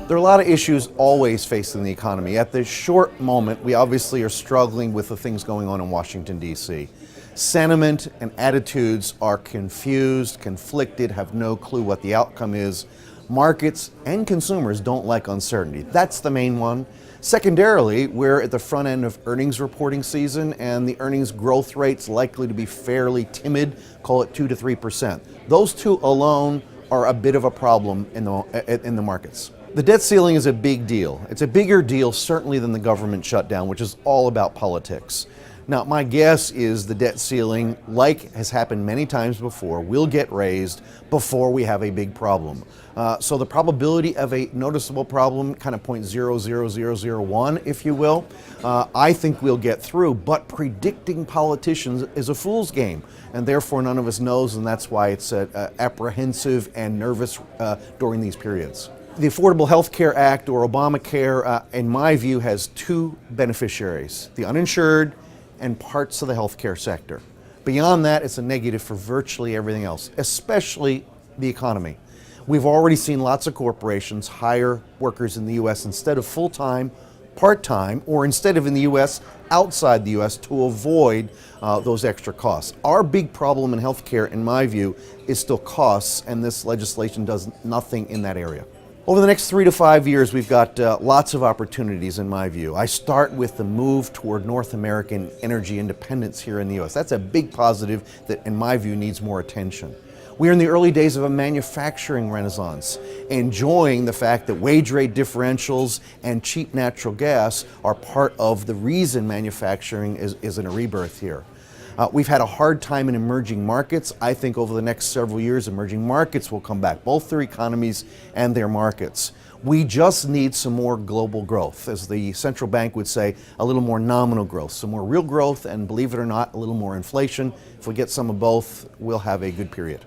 There are a lot of issues always facing the economy. At this short moment, we obviously are struggling with the things going on in Washington, D.C. Sentiment and attitudes are confused, conflicted, have no clue what the outcome is. Markets and consumers don't like uncertainty. That's the main one. Secondarily, we're at the front end of earnings reporting season, and the earnings growth rate's likely to be fairly timid, call it 2 to 3%. Those two alone are a bit of a problem in the markets. The debt ceiling is a big deal. It's a bigger deal certainly than the government shutdown, which is all about politics. Now, my guess is the debt ceiling, like has happened many times before, will get raised before we have a big problem. So the probability of a noticeable problem, kind of 0.00001, if you will, I think we'll get through, but predicting politicians is a fool's game, and therefore none of us knows, and that's why it's apprehensive and nervous during these periods. The Affordable Health Care Act, or Obamacare, in my view, has two beneficiaries: the uninsured and parts of the healthcare sector. Beyond that, it's a negative for virtually everything else, especially the economy. We've already seen lots of corporations hire workers in the U.S. instead of full-time, part-time, or instead of in the U.S., outside the U.S. to avoid those extra costs. Our big problem in healthcare, in my view, is still costs, and this legislation does nothing in that area. Over the next 3 to 5 years, we've got lots of opportunities in my view. I start with the move toward North American energy independence here in the U.S. That's a big positive that, in my view, needs more attention. We are in the early days of a manufacturing renaissance, enjoying the fact that wage rate differentials and cheap natural gas are part of the reason manufacturing is in a rebirth here. We've had a hard time in emerging markets. I think over the next several years, emerging markets will come back, both their economies and their markets. We just need some more global growth. As the central bank would say, a little more nominal growth, some more real growth, and believe it or not, a little more inflation. If we get some of both, we'll have a good period.